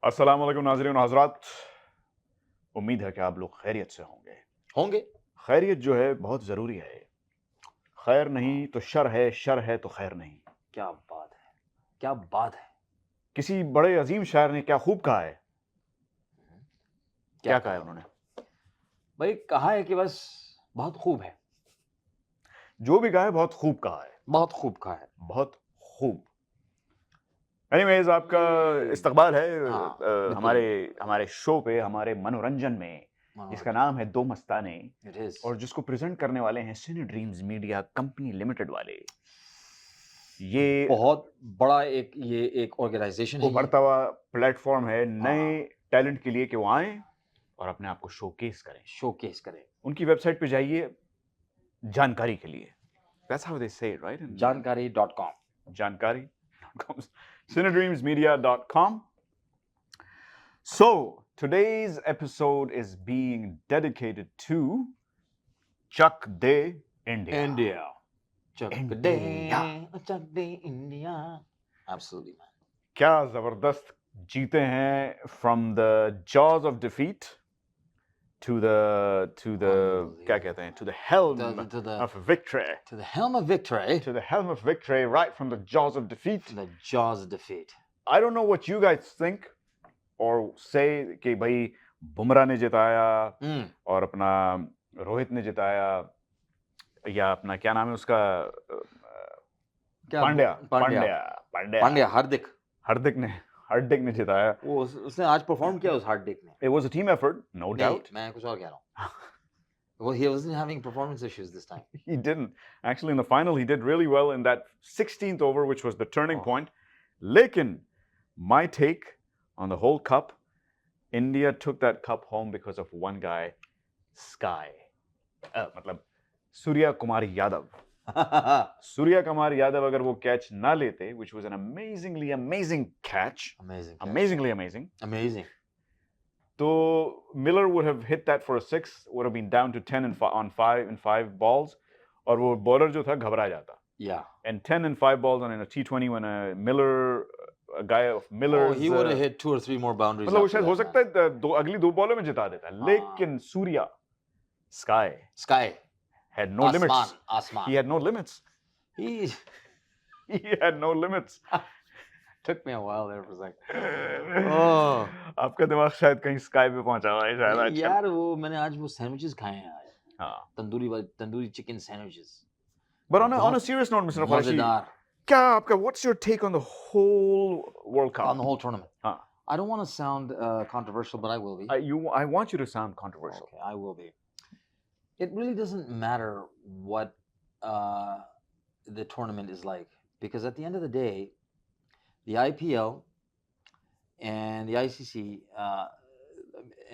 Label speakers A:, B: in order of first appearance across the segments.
A: अस्सलाम वालेकुम नाज़रीन और हज़रात। उम्मीद है कि आप लोग खैरियत से होंगे। खैरियत जो है बहुत ज़रूरी है। खैर नहीं तो शर है तो खैर नहीं।
B: क्या बात है, क्या बात है।
A: किसी बड़े अजीम शायर ने क्या खूब कहा है। क्या कहा है उन्होंने?
B: भाई कहा है कि बस बहुत खूब है,
A: जो भी कहा है बहुत खूब कहा है,
B: बहुत खूब कहा है।
A: बहुत खूब। एनीवेज आपका इस्तकबाल है
B: हाँ, बिल्कुल।
A: हमारे हमारे शो पे, हमारे मनोरंजन में, जिसका नाम है दो मस्ताने
B: इट इज
A: और जिसको प्रेजेंट करने वाले हैं सिने ड्रीम्स मीडिया कंपनी लिमिटेड वाले। ये
B: बहुत बड़ा एक ऑर्गेनाइजेशन है ये।
A: उभरता हुआ प्लेटफॉर्म है नए
B: हाँ,
A: टैलेंट के लिए कि वो आए और अपने आप को शोकेस करें।
B: शोकेस करें।
A: उनकी वेबसाइट पे जाइए जानकारी के लिए। That's how they say it, right?
B: जानकारी.com.
A: Jankari.com. Cinedreamsmedia.com. So, today's episode is being dedicated to Chuck Day India.
B: India. Chuck
A: India.
B: Day, Chuck Day, India. Absolutely, man.
A: क्या जबरदस्त जीते हैं from the jaws of defeat to the क्या कहते हैं, to the helm of victory.
B: To the helm of victory.
A: To the helm of victory, right from the jaws of defeat.
B: To the jaws of defeat.
A: I don't know what you guys think or say कि भाई बुमराह ने जिताया और अपना रोहित ने जिताया या अपना क्या नाम है उसका
B: पांड्या
A: हार्दिक ने जिताया।
B: वो उसने आज परफॉर्म किया उस हार्दिक ने।
A: It was a team effort, no doubt.
B: मैं कुछ और कह रहा हूँ। Well, he wasn't having performance issues this time.
A: He didn't. Actually, in the final, he did really well in that 16th over, which was the turning point. Lekin, my take on the whole cup, India took that cup home because of one guy, Sky. मतलब Surya Kumar Yadav. Surya Kumar Yadav अगर वो catch ना लेते, which was an amazing catch. Amazingly amazing. So Miller would have hit that for a 6, would have been down to 10 on 5 balls, और वो bowler जो था घबरा जाता.
B: Yeah.
A: And 10 and 5 balls on in a T20 when a guy of Miller's.
B: Oh, he would have hit 2 or 3 more boundaries.
A: मतलब वो शायद हो सकता है अगली 2 बॉलों में जिता देता. लेकिन Surya, Sky had no limits.
B: Asman.
A: He had no limits.
B: He
A: had no limits.
B: Took me a while there for a second. Oh.
A: आपका दिमाग शायद कहीं स्काई पे पहुंचा हुआ है शायद आज।
B: यार वो मैंने आज वो सैंडविचेस खाए हैं आज।
A: हाँ।
B: Tandoori chicken sandwiches.
A: But on a serious note, Mr. Qureshi, क्या आपका what's your take on the whole World Cup?
B: On the whole tournament.
A: हाँ.
B: I don't want to sound controversial, but I will be.
A: I want you to sound controversial.
B: Okay, I will be. It really doesn't matter what the tournament is like, because at the end of the day, the IPL and the ICC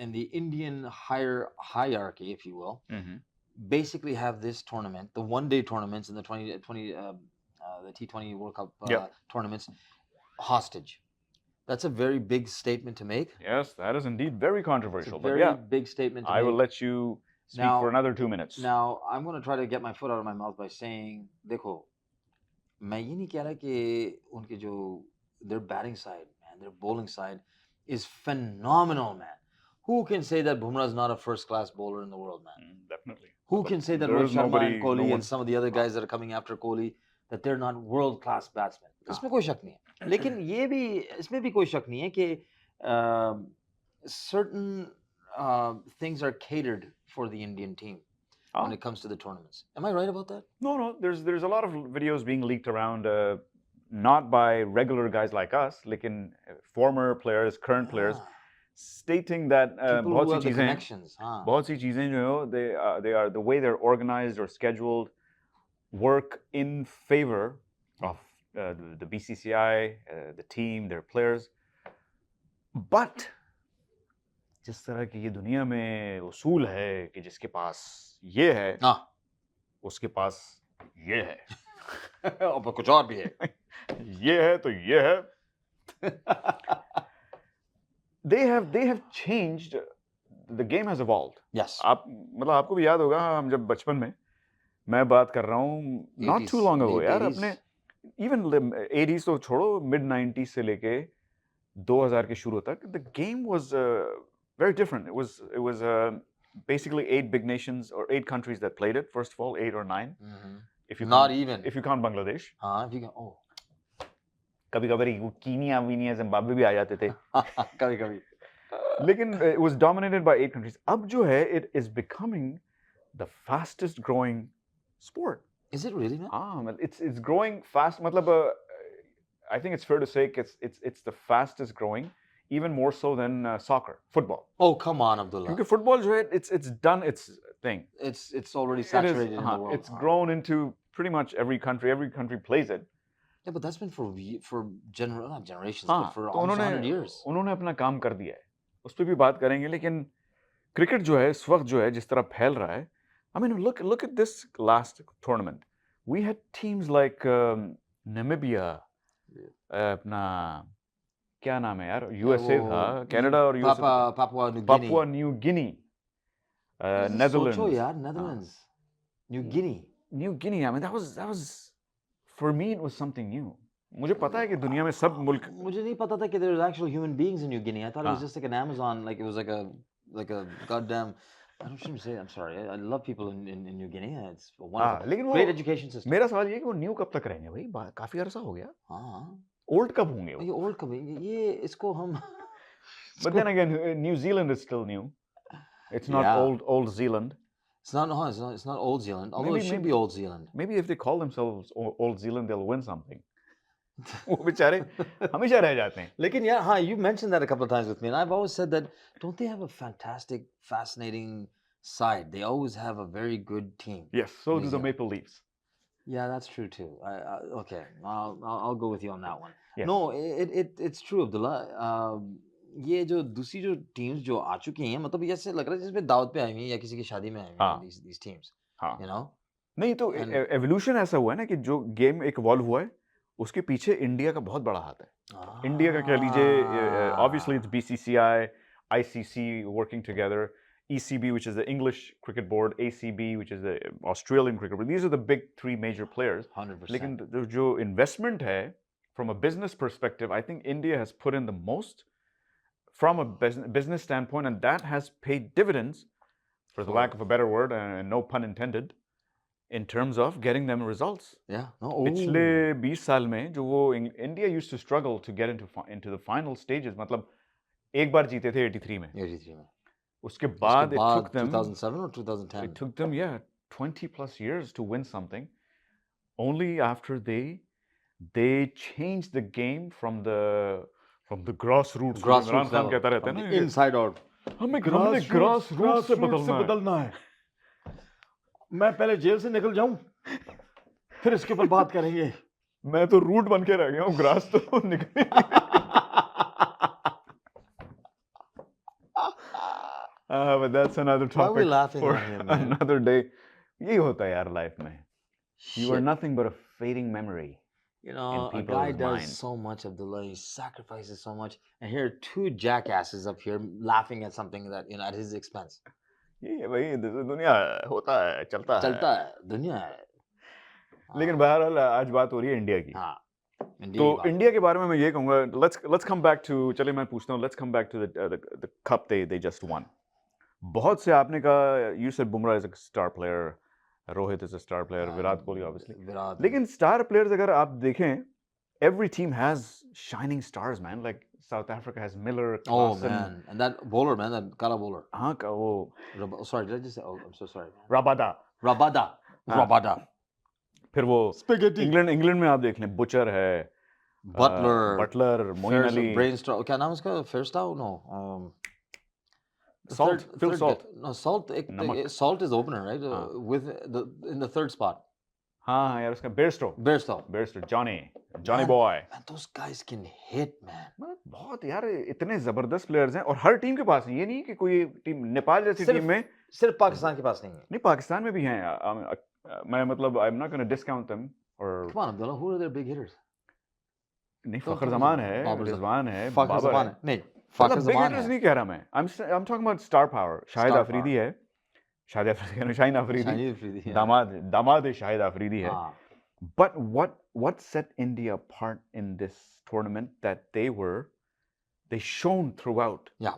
B: and the Indian hierarchy, if you will, basically have this tournament, the one-day tournaments and the the T20 World Cup tournaments, hostage. That's a very big statement to make.
A: Yes, that is indeed very controversial.
B: It's a very big statement to make.
A: I will let you speak for another 2 minutes.
B: Now, I'm going to try to get my foot out of my mouth by saying, देखो, मैं ये नहीं कह रहा कि उनके जो their batting side, man, their bowling side is phenomenal, man. Who can say that Bumrah is not a first-class bowler in the world, man?
A: Definitely.
B: Who can say that Rohit Sharma and Kohli and some of the other guys that are coming after Kohli, that they're not world-class batsmen? इसमें कोई शक नहीं है. लेकिन ये भी इसमें भी कोई शक नहीं है कि certain things are catered for the Indian team when it comes to the tournaments. Am I right about that?
A: No. There's a lot of videos being leaked around, not by regular guys like us, लेकिन former players, current players, stating that बहुत सी चीजें जो है they are the way they're organized or scheduled work in favor of the BCCI, the team, their players. But जिस तरह की ये दुनिया में उसूल है कि जिसके पास ये है उसके पास ये है
B: और कुछ और भी है
A: ये है तो ये है they have changed, the game has evolved.
B: Yes.
A: मतलब आपको भी याद होगा हम जब बचपन में मैं बात कर रहा हूँ not too long ago यार, अपने even 80s तो छोड़ो, mid 90s से लेके 2000 के शुरू तक, the game was very different. It was basically 8 big nations or 8 countries that played it. First of all, 8 or 9. If you
B: Not
A: count,
B: even.
A: if you count Bangladesh.
B: हाँ, if you can, oh.
A: कभी-कभी Kenya वीनिया Zimbabwe भी आ जाते थे.
B: कभी-कभी.
A: लेकिन it was dominated by 8 countries. अब जो है, it is becoming the fastest growing sport.
B: Is it really, man?
A: Man, it's growing fast. मतलब I think it's fair to say it's the fastest growing, even more so than soccer, football.
B: Oh, come on, Abdullah.
A: क्योंकि football जो है, it's done its thing.
B: It's already saturated in the world.
A: It's grown into pretty much every country. Every country plays it.
B: Yeah, but that's been for not generations,
A: हाँ,
B: but for
A: तो
B: almost 100 years.
A: उन्होंने अपना काम कर दिया है. उस पर भी बात करेंगे, लेकिन क्रिकेट जो है इस वक्त जो है जिस तरह फैल रहा है, I mean, look at this last tournament. We had teams like Namibia, अपना क्या नाम है यार, USA था, कनाडा और
B: Papua
A: New Guinea,
B: Netherlands.
A: Netherlands.
B: यार, Netherlands. New Guinea.
A: New Guinea. I mean, that was for me it was something new. मुझे पता है कि दुनिया में सब मुल्क,
B: मुझे नहीं पता था कि there was actual human beings in New Guinea. I thought it was just like an Amazon, like it was like a goddamn. I shouldn't say. I'm sorry. I love people in New Guinea. It's a wonderful,
A: लेकिन
B: great education system.
A: मेरा सवाल ये है कि वो new कब तक रहेंगे भाई? काफी अरसा हो गया.
B: हाँ.
A: ओल्ड कब होंगे वो?
B: ये ओल्ड कब? ये इसको हम.
A: But then again, New Zealand is still new. It's not old Zealand.
B: It's not old Zealand. Although it should be old Zealand.
A: Maybe if they call themselves old Zealand, they'll win something. वो बेचारे हमेशा रह जाते हैं.
B: लेकिन यार, हाँ, you mentioned that a couple of times with me, and I've always said that, don't they have a fantastic, fascinating side? They always have a very good team.
A: Yes, so do the Maple Leafs.
B: Yeah, that's true too. Okay, I'll go with you on that one.
A: Yes.
B: No, it's true, Abdullah. ये जो दूसरी जो teams जो आ चुकी हैं, मतलब ऐसे लग रहा है जिसमें दावत पे आई हुई या किसी की शादी में आई हुई हैं, these teams.
A: हाँ.
B: You know?
A: नहीं तो एवोल्यूशन ऐसा हुआ है ना कि जो गेम एक इवॉल्व हुआ है, उसके पीछे इंडिया का बहुत बड़ा हाथ है. इंडिया का कह लीजिए, obviously it's BCCI, ICC working together, ECB, which is the English Cricket Board, ACB, which is the Australian Cricket Board. These are the big 3 major players.
B: 100%.
A: लेकिन जो investment है, from a business perspective, I think India has put in the most from a business standpoint, and that has paid dividends, for the lack of a better word, and no pun intended, in terms of getting them results.
B: Yeah.
A: पिछले 20 साल में जो वो India used to struggle to get into the final stages. मतलब एक बार जीते थे 83 में.
B: 83 में.
A: उसके बाद it took them
B: 2007 or 2010.
A: It took them 20 plus years to win something. Only after they changed the game from the grassroots.
B: Grassroots
A: Khan कहता रहता है ना,
B: inside out.
A: हमें grassroots से बदलना है.
B: मैं पहले जेल से निकल जाऊं, फिर इसके ऊपर बात करेंगे.
A: मैं तो रूट बन के रह गया हूँ, ग्रास तो निकल. But that's another topic.
B: Why are we laughing
A: for
B: at him, man?
A: another day. यही होता है यार लाइफ में. You are nothing but a fading memory.
B: You know, a guy does so much, Abdullah. He sacrifices so much, and here are 2 jackasses up here laughing at something that, you know, at his expense.
A: यही है भाई, दुनिया होता है, चलता
B: है, दुनिया है.
A: लेकिन बहरहाल आज बात हो रही है इंडिया की.
B: हाँ.
A: तो इंडिया के बारे में मैं ये कहूँगा, let's come back to, चलिए मैं पूछता हूँ, let's come back to the cup they just won. बहुत से आपने कहा, you said Bumrah is a star player, Rohit is a star player, Virat Kohli obviously. लेकिन star players अगर आप देखें, every team has shining stars, man. Like South Africa has Miller, Klaasen.
B: Oh man, and that bowler, man, that Kala bowler.
A: हाँ का वो.
B: Sorry, did I just say? Oh, I'm so sorry.
A: Rabada. फिर वो England में आप देख लें, butcher है, बटलर, मोइन अली,
B: ब्रेनस्टॉर्म, क्या नाम उसका, फेयरस्टाउ, no,
A: Phil Salt.
B: No, Salt is opener, right? With in the 3rd spot.
A: हाँ यार, उसका Bairstow, Johnny boy.
B: Man, those guys can hit, man.
A: बहुत यार, इतने जबरदस्त प्लेयर्स हैं और हर टीम के पास है. ये नहीं कि कोई टीम, नेपाल जैसी टीम में
B: सिर्फ पाकिस्तान के पास नहीं है.
A: नहीं, पाकिस्तान में भी हैं. मैं मतलब I'm not going to discount them. Or
B: come on, Abdullah, who are their big hitters?
A: नहीं, फखर जमान है, रिजवान है,
B: फखर जमान है. नहीं,
A: फखर जमान है. नहीं कह रहा मैं. I'm talking about star power. Shahid Afridi है. शाहीन अफरीदी. दामाद शाहिद अफरीदी है. But what set India apart in this tournament that they were they shone throughout.
B: Yeah.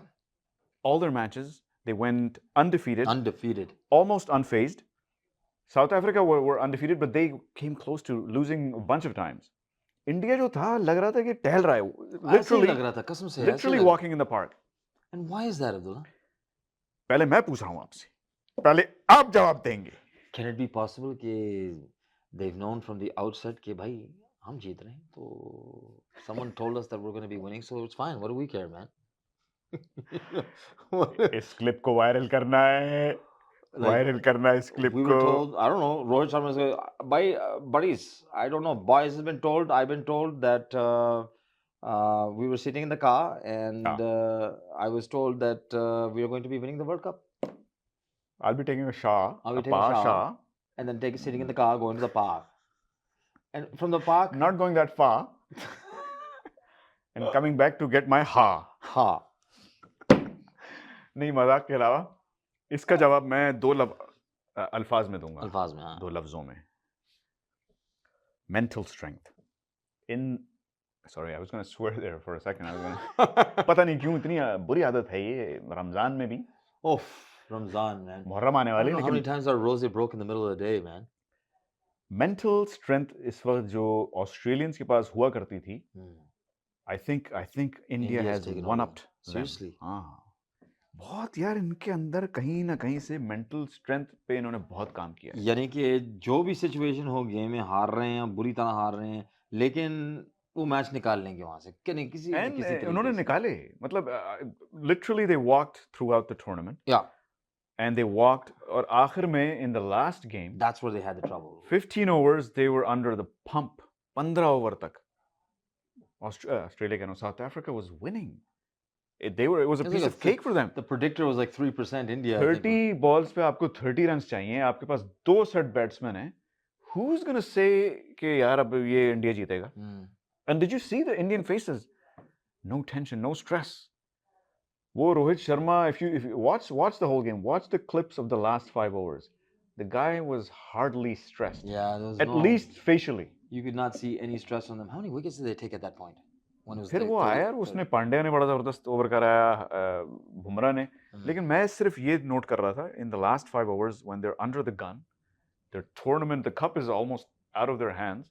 A: All their matches, they went undefeated.
B: Undefeated.
A: Almost unfazed. South Africa were undefeated, but they came close to losing a bunch of times. India जो था लग रहा था कि टहल रहा है.
B: Literally लग रहा था, कसम से.
A: Literally walking in the park.
B: And why is that, Abdullah?
A: पहले मैं पूछ रहा हूँ आपसे. पहले आप जवाब देंगे.
B: Can it be possible कि they've known from the outset कि भाई हम जीत रहे हैं, तो someone told us that we're going to be winning, so it's fine. What do we care, man?
A: इस क्लिप को वायरल करना है. वायरल करना है इस क्लिप को.
B: We were told, I don't know, Rohit Sharma said, by buddies, I don't know, boys has been told, I've been told that we were sitting in the car and I was told that we are going to be winning the World Cup.
A: I'll be taking a shower.
B: I'll be taking a shower. And then sitting in the car, going to the park. And from the park...
A: Not going that far. And coming back to get my ha.
B: Ha.
A: नहीं, मजाक के अलावा इसका जवाब मैं दो अल्फाज में दूंगा.
B: अल्फाज में, हाँ.
A: दो लफ्जों में. Mental strength. Sorry, I was going to swear there for a second. पता नहीं क्यों इतनी बुरी आदत है ये रमजान में भी.
B: Oof, Ramzan, man.
A: मुहर्रम आने वाली.
B: How many times our rosy broke in the middle of the day, man?
A: Mental strength इस वक्त जो ऑस्ट्रेलियंस के पास हुआ करती थी, I think India has one-upped.
B: Seriously?
A: हाँ. बहुत यार इनके अंदर कहीं ना कहीं से मेंटल स्ट्रेंथ पे इन्होंने बहुत काम किया है.
B: यानी कि जो भी सिचुएशन हो, गेम में हार रहे हैं, बुरी तरह हार रहे हैं, लेकिन वो मैच निकाल लेंगे वहां से. कि नहीं, किसी तरीके
A: उन्होंने निकाले. मतलब literally they walked throughout the tournament.
B: Yeah.
A: And they walked, और आखिर में in the last game,
B: that's where they had the trouble.
A: 15 overs they were under the pump. 15 over तक Australia, South Africa was winning. It was a piece of cake for them.
B: The predictor was like 3% India.
A: 30 balls पे आपको 30 runs चाहिए. आपके पास 2 set batsmen हैं. Who's going to say कि यार अब ये इंडिया जीतेगा? And did you see the Indian faces? No tension, no stress. वो Rohit Sharma, if you watch the whole game, watch the clips of the last 5 overs. The guy was hardly stressed.
B: Yeah, there was
A: at least facially.
B: You could not see any stress on them. How many wickets did they take at that point?
A: फिर वो आया, उसने पांड्या ने बड़ा जबरदस्त over कराया, बुमराह ने. लेकिन मैं सिर्फ ये नोट कर रहा था, in the last 5 overs when they're under the gun, their tournament, the cup is almost out of their hands,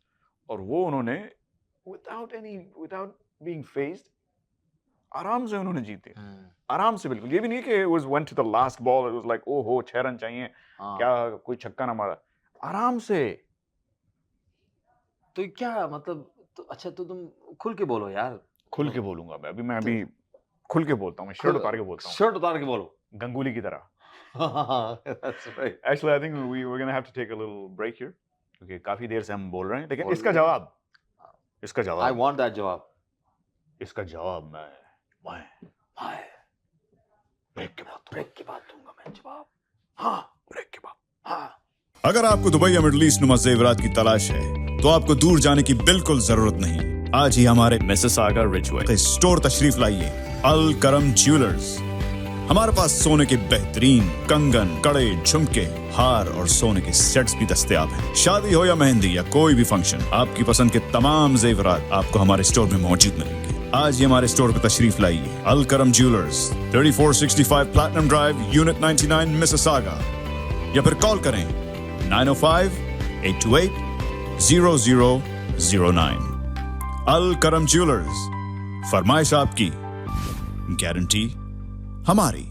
A: और वो उन्होंने without being phased, आराम से उन्होंने जीते. आराम से बिल्कुल. ये भी नहीं कि it was went to the last ball, it was like ओहो 6 रन चाहिए, क्या कोई छक्का ना मारा. आराम से.
B: तो क्या मतलब, तो अच्छा, तो तुम खुल के बोलो यार.
A: खुल के बोलूंगा मैं अभी खुल के बोलता हूँ. मैं शर्ट उतार के बोलता हूँ.
B: शर्ट उतार के बोलो,
A: गंगूली की तरह.
B: That's right.
A: Actually, I think we're going to have to take a little break here. Okay, काफी देर से हम बोल रहे हैं, लेकिन इसका जवाब
B: I want that जवाब.
A: इसका जवाब मैं ब्रेक के बाद दूंगा मैं जवाब. हाँ, ब्रेक के बाद. हाँ.
C: अगर आपको दुबई या मिडल ईस्ट नुमा ज़ेवरात की तलाश है, तो आपको दूर जाने की बिल्कुल जरूरत नहीं. आज ही हमारे मिसिसागा रिजवे स्टोर तशरीफ लाइए. अल करम ज्वेलर्स. हमारे पास सोने के बेहतरीन कंगन, कड़े, झुमके, हार और सोने के सेट्स भी दस्तयाब हैं. शादी हो या मेहंदी या कोई भी फंक्शन, आपकी पसंद के तमाम ज़ेवरात आपको हमारे स्टोर में मौजूद मिलेंगे. आज ही हमारे स्टोर पर तशरीफ लाइए. अल करम jewellers, 3465 platinum drive, unit 99, Mississauga. या फिर कॉल करें 905-828-0009. अल करम ज्वेलर्स. फरमाइश आपकी, गारंटी हमारी.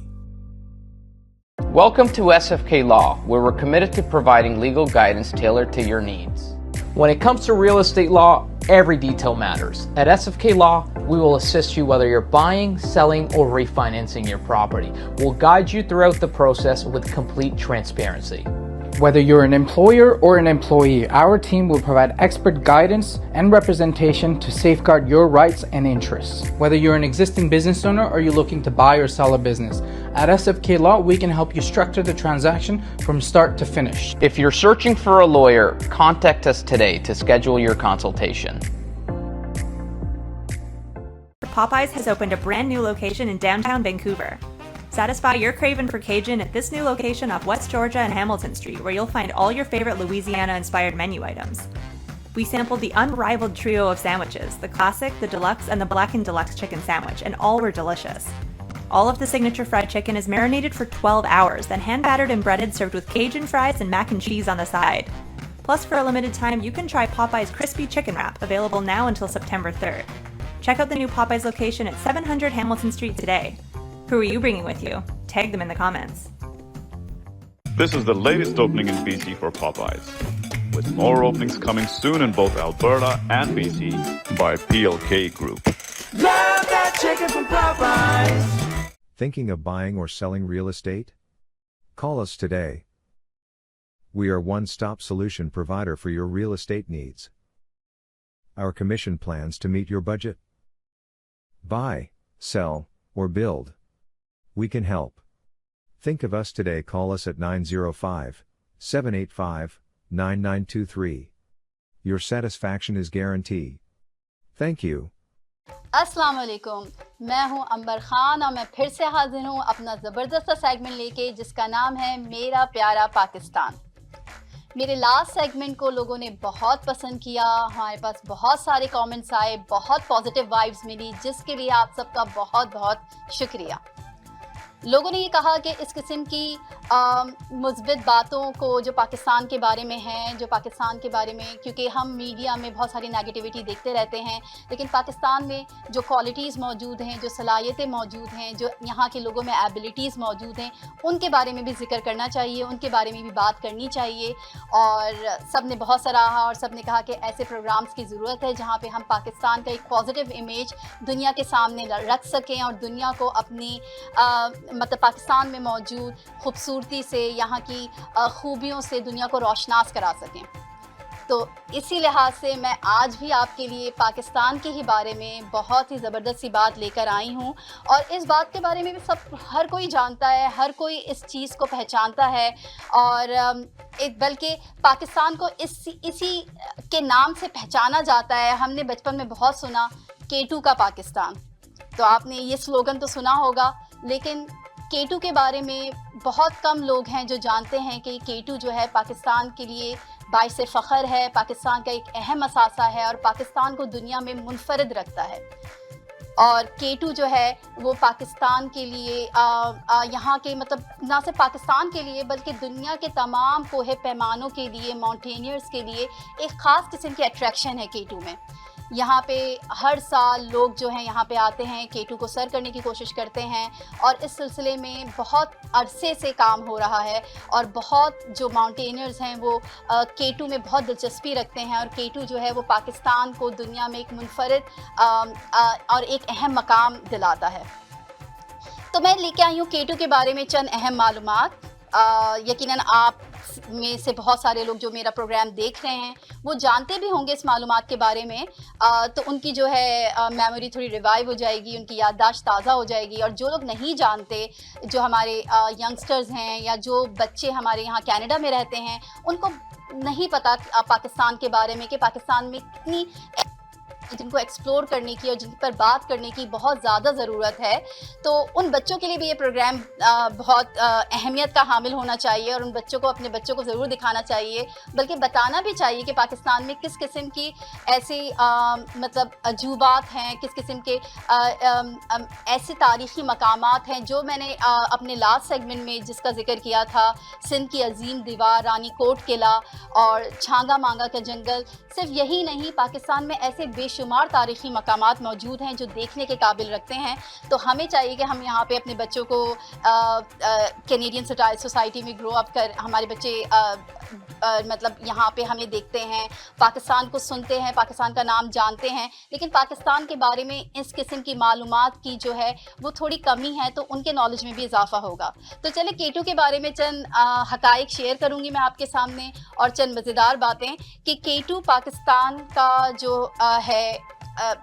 D: Welcome to SFK Law, where we're committed to providing legal guidance tailored to your needs. When it comes to real estate law, every detail matters. At SFK Law, we will assist you whether you're buying, selling, or refinancing your property. We'll guide you throughout the process with complete transparency.
E: Whether you're an employer or an employee, our team will provide expert guidance and representation to safeguard your rights and interests. Whether you're an existing business owner or you're looking to buy or sell a business, at SFK Law, we can help you structure the transaction from start to finish.
D: If you're searching for a lawyer, contact us today to schedule your consultation.
F: Popeyes has opened a brand new location in downtown Vancouver. Satisfy your craving for Cajun at this new location off West Georgia and Hamilton Street, where you'll find all your favorite Louisiana-inspired menu items. We sampled the unrivaled trio of sandwiches, the classic, the deluxe, and the blackened deluxe chicken sandwich, and all were delicious. All of the signature fried chicken is marinated for 12 hours, then hand-battered and breaded, served with Cajun fries and mac and cheese on the side. Plus, for a limited time, you can try Popeye's Crispy Chicken Wrap, available now until September 3rd. Check out the new Popeye's location at 700 Hamilton Street today. Who are you bringing with you? Tag them in the comments.
C: This is the latest opening in BC for Popeyes, with more openings coming soon in both Alberta and BC by PLK Group.
G: Love that chicken from Popeyes.
H: Thinking of buying or selling real estate? Call us today. We are one-stop solution provider for your real estate needs. Our commission plans to meet your budget. Buy, sell, or build. We can help. Think of us today. Call us at 905-785-9923. Your satisfaction is guaranteed. Thank you.
I: अस्सलाम वालेकुम, मैं हूं अंबर खान और मैं फिर से हाजिर हूं अपना ज़बरदस्त सेगमेंट लेके जिसका नाम है मेरा प्यारा पाकिस्तान। मेरे लास्ट सेगमेंट को लोगों ने बहुत पसंद किया, हमारे पास बहुत सारे कमेंट्स आए, बहुत पॉजिटिव वाइब्स मिली, जिसके लिए आप सबका बहुत बहुत शुक्रिया। लोगों ने ये कहा कि इस किस्म की मुस्बित बातों को जो पाकिस्तान के बारे में हैं, जो पाकिस्तान के बारे में, क्योंकि हम मीडिया में बहुत सारी नेगेटिविटी देखते रहते हैं, लेकिन पाकिस्तान में जो क्वालिटीज़ मौजूद हैं, जो सलाहियतें मौजूद हैं, जो यहाँ के लोगों में एबिलिटीज़ मौजूद हैं, उनके बारे में भी जिक्र करना चाहिए, उनके बारे में भी बात करनी चाहिए। और सब ने बहुत सराहा और सब ने कहा कि ऐसे प्रोग्राम्स की ज़रूरत है जहाँ पर हम पाकिस्तान का एक पॉजिटिव इमेज दुनिया के सामने रख सकें और दुनिया को अपनी मतलब पाकिस्तान में मौजूद खूबसूरती से, यहाँ की खूबियों से दुनिया को रोशनास करा सकें। तो इसी लिहाज से मैं आज भी आपके लिए पाकिस्तान के ही बारे में बहुत ही ज़बरदस्त सी बात लेकर आई हूँ। और इस बात के बारे में भी हर कोई जानता है, हर कोई इस चीज़ को पहचानता है और बल्कि पाकिस्तान को इसी के नाम से पहचाना जाता है। हमने बचपन में बहुत सुना K2 का पाकिस्तान, तो आपने ये स्लोगन तो सुना होगा, लेकिन K2 के बारे में बहुत कम लोग हैं जो जानते हैं कि K2 जो है पाकिस्तान के लिए बाइसे फ़ख्र है, पाकिस्तान का एक अहम असासा है और पाकिस्तान को दुनिया में मुनफरद रखता है। और K2 जो है वो पाकिस्तान के लिए यहाँ के मतलब ना सिर्फ पाकिस्तान के लिए बल्कि दुनिया के तमाम कोहे पैमानों के लिए, माउंटेनियर्स के लिए एक ख़ास किस्म की अट्रैक्शन है K2 में। यहाँ पे हर साल लोग जो हैं यहाँ पे आते हैं, K2 को सर करने की कोशिश करते हैं और इस सिलसिले में बहुत अरसे से काम हो रहा है और बहुत जो माउंटेनियर्स हैं वो K2 में बहुत दिलचस्पी रखते हैं और K2 जो है वो पाकिस्तान को दुनिया में एक मुनफरद और एक अहम मकाम दिलाता है। तो मैं लेके आई हूँ K2 के बारे में चंद अहम मालूमात। यकीनन आप में से बहुत सारे लोग जो मेरा प्रोग्राम देख रहे हैं वो जानते भी होंगे इस मालूमात के बारे में, तो उनकी जो है मेमोरी थोड़ी रिवाइव हो जाएगी, उनकी याददाश्त ताज़ा हो जाएगी। और जो लोग नहीं जानते, जो हमारे यंगस्टर्स हैं या जो बच्चे हमारे यहाँ कनाडा में रहते हैं, उनको नहीं पता पाकिस्तान के बारे में कि पाकिस्तान में कितनी जिनको एक्सप्लोर करने की और जिन पर बात करने की बहुत ज़्यादा ज़रूरत है, तो उन बच्चों के लिए भी ये प्रोग्राम बहुत अहमियत का हामिल होना चाहिए और उन बच्चों को अपने बच्चों को ज़रूर दिखाना चाहिए, बल्कि बताना भी चाहिए कि पाकिस्तान में किस किस्म की ऐसी मतलब अजूबात हैं, किस किस्म के ऐसे तारीख़ी मकामात हैं जो मैंने अपने लास्ट सेगमेंट में जिसका जिक्र किया था, सिंध की अजीम दीवार, रानी कोट किला और छांगा मांगा का जंगल। सिर्फ यही नहीं, पाकिस्तान में ऐसे बेशुमार तारीख़ी मकामात मौजूद हैं जो देखने के काबिल रखते हैं। तो हमें चाहिए कि हम यहाँ पे अपने बच्चों को कैनेडियन सोसाइटी में ग्रो अप कर, हमारे बच्चे मतलब यहाँ पे हमें देखते हैं, पाकिस्तान को सुनते हैं, पाकिस्तान का नाम जानते हैं, लेकिन पाकिस्तान के बारे में इस किस्म की मालूमात की जो है वो थोड़ी कमी है, तो उनके नॉलेज में भी इजाफा होगा। तो चले K2 के बारे में चंद हकाइक शेयर करूँगी मैं आपके सामने और चंद मज़ेदार बातें कि K2 पाकिस्तान का जो है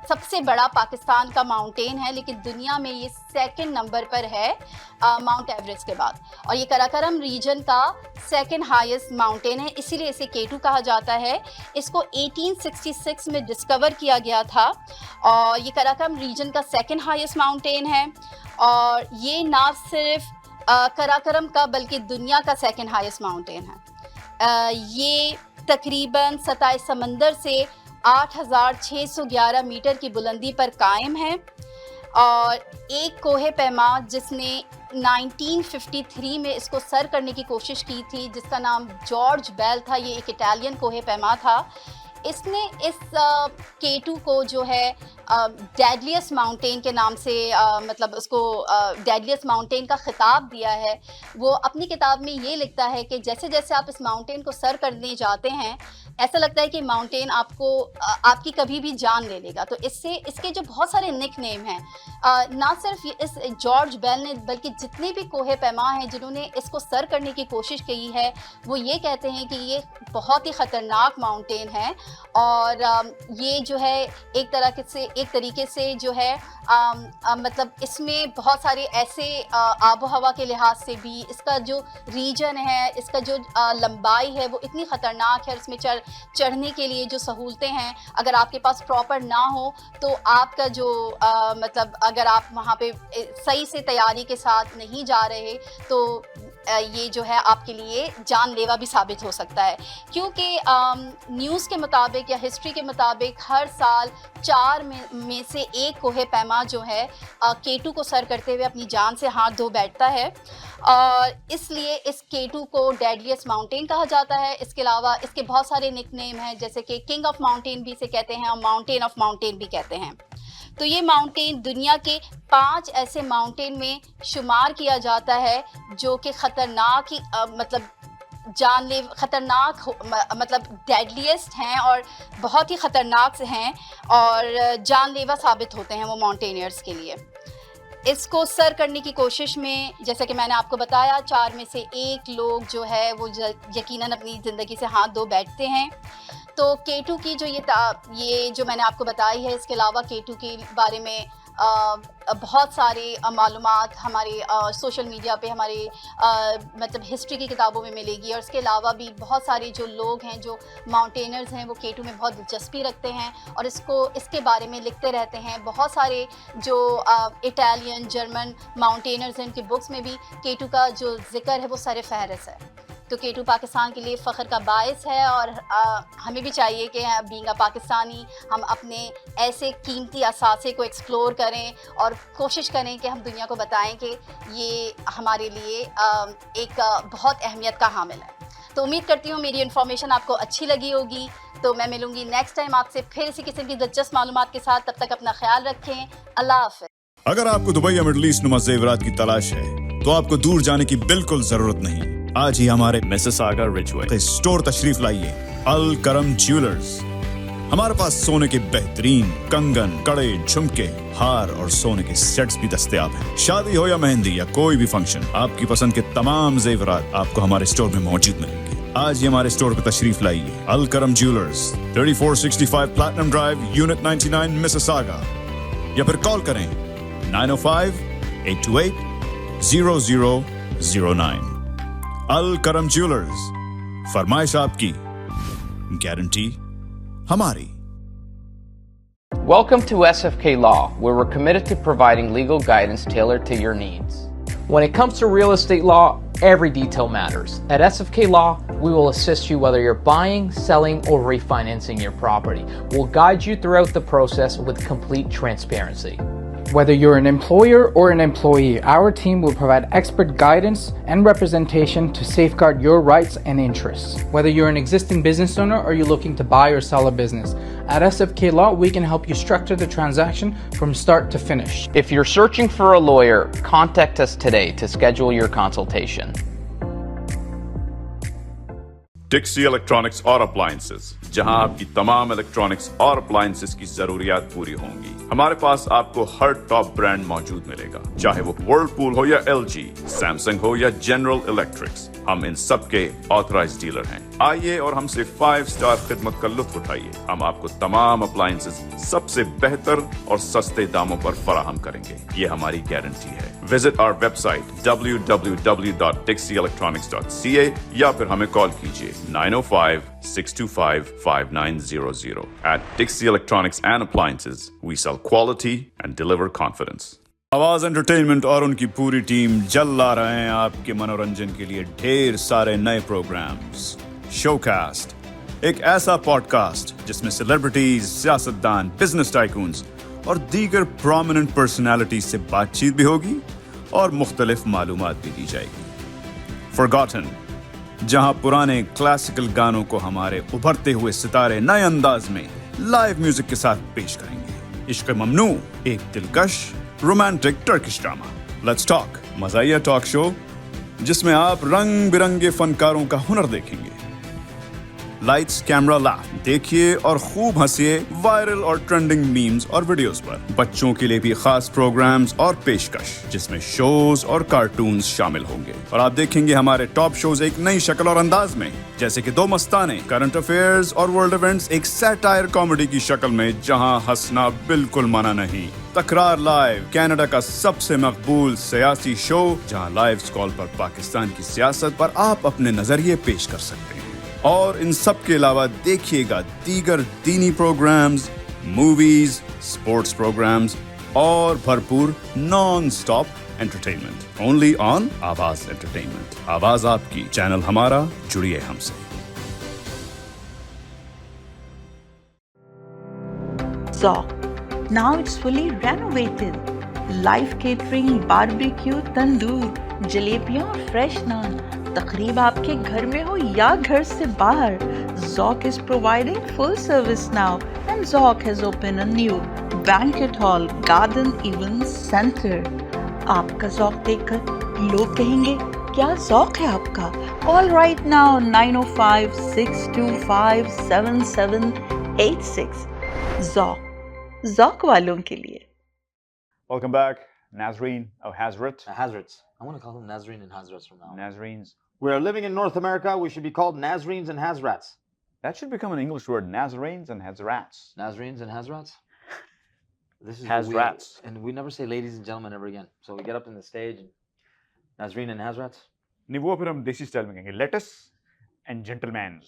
I: सबसे बड़ा पाकिस्तान का माउंटेन है, लेकिन दुनिया में ये सेकंड नंबर पर है माउंट एवरेस्ट के बाद, और ये कराकोरम रीजन का सेकंड हाईएस्ट माउंटेन है, इसीलिए इसे K2 कहा जाता है। इसको 1866 में डिस्कवर किया गया था और ये कराकोरम रीजन का सेकंड हाईएस्ट माउंटेन है और ये ना सिर्फ कराकोरम का बल्कि दुनिया का सेकंड हाईएस्ट माउंटेन है। ये तकरीबन सतह समंदर से 8,611 मीटर की बुलंदी पर कायम है और एक कोहे पैमा जिसने 1953 में इसको सर करने की कोशिश की थी, जिसका नाम जॉर्ज बेल था। ये एक इटालियन कोहे पैमा था। इसने इस K2 को जो है डेडलिएस्ट माउंटेन के नाम से मतलब उसको डेडलिएस्ट माउंटेन का खिताब दिया है। वो अपनी किताब में ये लिखता है कि जैसे जैसे आप इस माउंटेन को सर करने जाते हैं, ऐसा लगता है कि माउंटेन आपको आपकी कभी भी जान ले लेगा। तो इससे इसके जो बहुत सारे निक नेम हैं, ना सिर्फ इस जॉर्ज बेल ने बल्कि जितने भी कोहे पैमा हैं जिन्होंने इसको सर करने की कोशिश की है, वो ये कहते हैं कि ये बहुत ही ख़तरनाक माउंटेन है और ये जो है एक तरीके से जो है मतलब इसमें बहुत सारे ऐसे आबो हवा के लिहाज से भी इसका जो रीजन है, इसका जो लंबाई है वो इतनी ख़तरनाक है। इसमें चढ़ने के लिए जो सहूलतें हैं, अगर आपके पास प्रॉपर ना हो तो आपका जो मतलब अगर आप वहाँ पे सही से तैयारी के साथ नहीं जा रहे तो ये जो है आपके लिए जानलेवा भी साबित हो सकता है, क्योंकि न्यूज़ के मुताबिक या हिस्ट्री के मुताबिक हर साल 4 में से एक कोहे पैमा जो है K2 को सर करते हुए अपनी जान से हाथ धो बैठता है और इसलिए इस K2 को डेडलिएस्ट माउंटेन कहा जाता है। इसके अलावा इसके बहुत सारे निकनेम हैं, जैसे कि किंग ऑफ माउंटेन भी इसे कहते हैं और माउंटेन ऑफ माउंटेन भी कहते हैं। तो ये माउंटेन दुनिया के 5 ऐसे माउंटेन में शुमार किया जाता है जो कि ख़तरनाक ही मतलब मतलब डेडलिएस्ट हैं और बहुत ही ख़तरनाक से हैं और जानलेवा साबित होते हैं वो माउंटेनियर्स के लिए। इसको सर करने की कोशिश में, जैसा कि मैंने आपको बताया, 4 में से 1 लोग जो है वो यकीनन अपनी ज़िंदगी से हाथ धो बैठते हैं। तो K2 की जो ये जो मैंने आपको बताई है, इसके अलावा K2 के बारे में बहुत सारे मालूमात हमारे सोशल मीडिया पे हमारे मतलब हिस्ट्री की किताबों में मिलेगी और इसके अलावा भी बहुत सारे जो लोग हैं जो माउंटेनर्स हैं वो K2 में बहुत दिलचस्पी रखते हैं और इसके बारे में लिखते रहते हैं। बहुत सारे जो इटालियन जर्मन माउंटेनर्स हैं उनकी बुक्स में भी K2 का जो जिक्र है वो सर फहरिस्त है। तो K2 पाकिस्तान के लिए फ़ख्र का बायस है और हमें भी चाहिए कि बीइंग अ पाकिस्तानी हम अपने ऐसे कीमती असासे को एक्सप्लोर करें और कोशिश करें कि हम दुनिया को बताएं कि ये हमारे लिए एक बहुत अहमियत का हामिल है। तो उम्मीद करती हूँ मेरी इन्फॉर्मेशन आपको अच्छी लगी होगी। तो मैं मिलूँगी नेक्स्ट टाइम आपसे फिर इसी किस्म की दिलचस्प मालूमात के साथ। तब तक अपना ख्याल रखें। अल्लाह हाफ़िज़।
C: अगर आपको दुबई या मिडल ईस्ट नुमा ज़ेवरात की तलाश है तो आपको दूर जाने की बिल्कुल जरूरत नहीं। आज ही हमारे मिसिसागा रिजवे स्टोर तशरीफ लाइए, अल करम ज्वेलर्स। हमारे पास सोने के बेहतरीन कंगन, कड़े, झुमके, हार और सोने के सेट्स भी दस्तयाब हैं। शादी हो या मेहंदी या कोई भी फंक्शन, आपकी पसंद के तमाम जेवरात आपको हमारे स्टोर में मौजूद मिलेंगे। आज ही हमारे स्टोर पर तशरीफ लाइए, अल करम jewellers, 3465 platinum drive, unit 99, Mississauga, या फिर कॉल करें 905-828-0009। अल करम ज्वेलर्स, फरमाइश आपकी, गारंटी हमारी।
D: Welcome to SFK Law, where we're committed to providing legal guidance tailored to your needs. When it comes to real estate law, every detail matters. At SFK Law, we will assist you whether you're buying, selling, or refinancing your property. We'll guide you throughout the process with complete transparency.
E: Whether you're an employer or an employee, our team will provide expert guidance and representation to safeguard your rights and interests. Whether you're an existing business owner or you're looking to buy or sell a business, at SFK Law, we can help you structure the transaction from start to finish.
D: If you're searching for a lawyer, contact us today to schedule your consultation.
C: Dixie Electronics और Appliances, जहां आपकी तमाम electronics और appliances की जरूरियात पूरी होंगी। हमारे पास आपको हर टॉप ब्रांड मौजूद मिलेगा, चाहे वो वर्लपूल हो या LG, सैमसंग हो या जनरल इलेक्ट्रिक्स। हम इन सब के ऑथराइज्ड डीलर हैं। आइए और हमसे 5 स्टार खिदमत का लुत्फ उठाइए। हम आपको तमाम अप्लायंसेस सबसे बेहतर और सस्ते दामों पर फराहम करेंगे, ये हमारी गारंटी है। विजिट आवर वेबसाइट www.dixieelectronics.ca या फिर हमें कॉल कीजिए 905-625-5900. At Dixie Electronics and Appliances, we sell quality and deliver confidence. आवाज एंटरटेनमेंट और उनकी पूरी टीम जल ला रहे हैं आपके मनोरंजन के लिए ढेर सारे नए प्रोग्राम्स, शोकास्ट, एक ऐसा पॉडकास्ट जिसमें सेलिब्रिटीज, सियासतदान, बिजनेस टाइकून्स और दीगर प्रोमिनेंट पर्सनालिटीज से बातचीत भी होगी और मुख्तलिफ मालूमात भी दी जाएगी। फॉरगॉटन, जहां पुराने क्लासिकल गानों को हमारे उभरते हुए सितारे नए अंदाज में लाइव म्यूजिक के साथ पेश करेंगे। इश्क ममनू, एक दिलकश romantic Turkish drama. Let's talk, मज़ाहिया टॉक शो जिसमें आप रंग बिरंगे फनकारों का हुनर देखेंगे। लाइट्स कैमरा लाफ, देखिए और खूब हंसिए वायरल और ट्रेंडिंग मीम्स और वीडियोस पर। बच्चों के लिए भी खास प्रोग्राम्स और पेशकश जिसमें शोज और कार्टून्स शामिल होंगे। और आप देखेंगे हमारे टॉप शोज एक नई शक्ल और अंदाज में, जैसे कि दो मस्ताने, करंट अफेयर्स और वर्ल्ड इवेंट्स एक सैटायर कॉमेडी की शक्ल में, जहां हंसना बिल्कुल मना नहीं। तकरार लाइव, कनाडा का सबसे मकबूल सियासी शो, जहां लाइव कॉल पर पाकिस्तान की सियासत पर आप अपने नजरिए पेश कर सकते हैं। और इन सब के अलावा देखिएगा दीगर दीनी प्रोग्राम्स, मूवीज, स्पोर्ट्स प्रोग्राम्स और भरपूर non stop entertainment only on आवाज एंटरटेनमेंट। आवाज आपकी, चैनल हमारा, जुड़िए हमसे।
J: Zoc. Now it's fully renovated. Live catering, barbecue, तंदूर, जलेबियाँ और फ्रेश नान। तकरीब आपके घर में हो या घर से बाहर, Zoc is providing full service now, and Zoc has opened a new banquet hall, garden event center. आपका Zoc देखकर लोग कहेंगे क्या Zoc है आपका? Call right now 905-625-7786. Zoc वालों के लिए।
A: Welcome back, Nazreen, Hazrat.
B: Hazrats. I want to call them Nazreen and Hazrats from now on.
A: Nazreens.
B: We are living in North America. We should be called Nazreens and Hazrats.
A: That should become an English word, Nazarenes and Hazrats.
B: Nazreens and Hazrats? This is
A: Hazrats.
B: And we never say ladies and gentlemen ever again. So we get up in the stage and Nazreen and Hazrats.
A: नहीं वो फिर हम देसी style में कहेंगे lettuce and gentlemen's.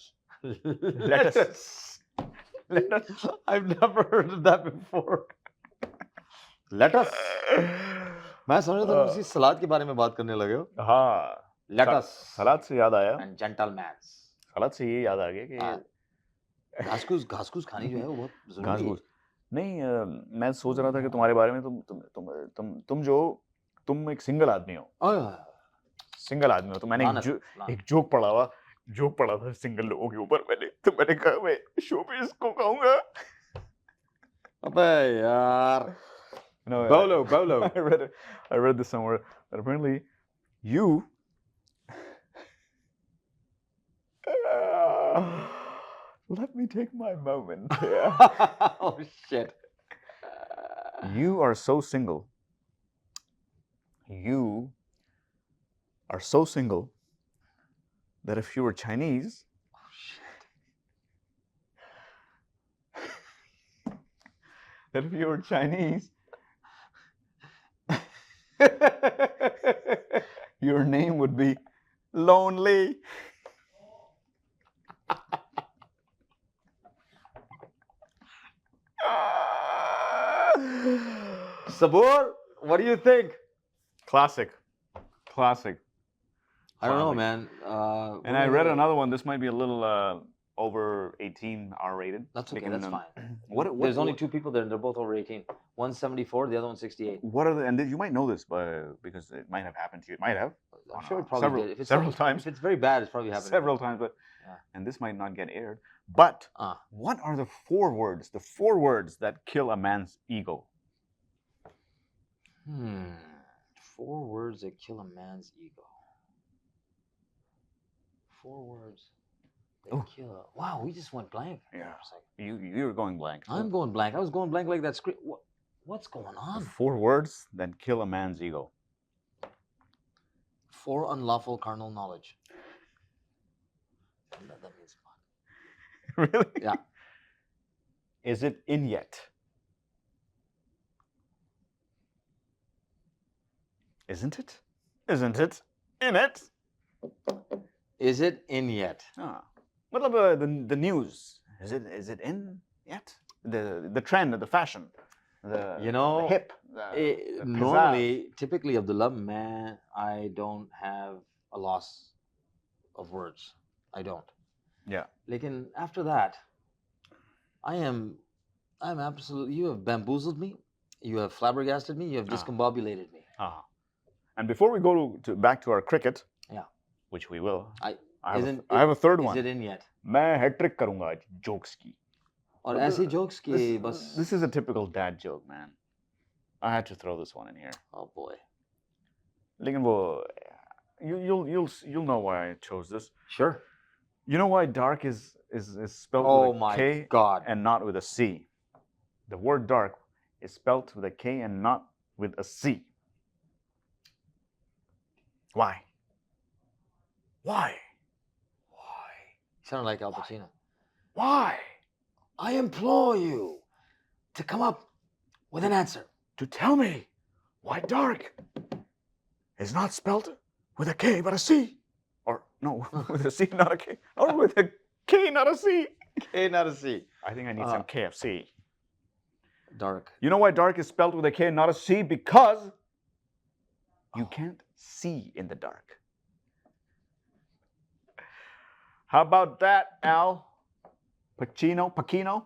B: Lettuce. Lettuce. I've never heard of that before. Lettuce. मैं समझ रहा था उसी सलाद के बारे में बात करने लगे हो।
A: हाँ।
B: Lettuce.
A: सलाद से याद आया।
B: And gentlemen.
A: सलाद से ये याद आ गया कि
B: घास-फूस खानी जो है वो बहुत जरूरी है।
A: घास-फूस नहीं, मैं सोच रहा था कि तुम्हारे बारे में तुम एक सिंगल आदमी हो। सिंगल आदमी हो तो मैंने एक जोक पढ़ा था सिंगल लोगों के ऊपर। मैंने कहा मैं शो पे इसको कहूंगा।
B: अबे यार, Bolo.
A: I read this somewhere that apparently you let me take my moment.
B: Oh shit.
A: You are so single. You are so single that if you were Chinese, your name would be Lonely.
B: Sabur, what do you think?
A: Classic.
B: I don't know, man.
A: And I read another one. This might be a little over 18 R-rated.
B: That's okay. That's fine.
A: There's
B: only two people there, and they're both over 18. One's 74, the other one's 68.
A: What are the? And you might know this, because it might have happened to you. It might have.
B: I'm sure it probably did.
A: Several times.
B: If it's very bad, it's probably happened
A: several times. But and this might not get aired. But what are the four words? The four words that kill a man's ego.
B: 4 words that kill a man's ego. 4 words that kill. Wow, we just went blank.
A: Yeah. You were going blank.
B: I'm going blank. I was going blank like that script. What's going on?
A: 4 words that kill a man's ego.
B: 4 unlawful carnal knowledge. That means
A: fuck. Really?
B: Yeah.
A: Is it in yet? Isn't it? Isn't it in it?
B: Is it in yet?
A: The news. Is it in yet? The trend, the fashion, the hip.
B: Normally, typically, Abdullah, man, I don't have a loss of words. I don't.
A: Yeah.
B: लेकिन after that, I'm absolutely. You have bamboozled me. You have flabbergasted me. You have discombobulated me.
A: And before we go back to our cricket,
B: Yeah.
A: which we will, I
B: Isn't
A: have a third one.
B: Is it in yet?
A: मैं hat trick करूंगा आज jokes की.
B: और ऐसे jokes के बस.
A: This is a typical dad joke, man. I had to throw this one in here.
B: Oh boy.
A: लेकिन वो you'll know why I chose this.
B: Sure.
A: You know why dark is spelled with a K and not with a C? The word dark is spelled with a K and not with a C. Why? Why?
B: Why? You sound like Al Pacino.
A: Why?
B: I implore you to come up with an answer.
A: To tell me why dark is not spelled with a K but a C. Or no, with a C, not a K. Or with a K, not a C.
B: K, not a C.
A: I think I need some KFC.
B: Dark.
A: You know why dark is spelled with a K, not a C? Because you can't see in the dark. How about that, Al Pacino?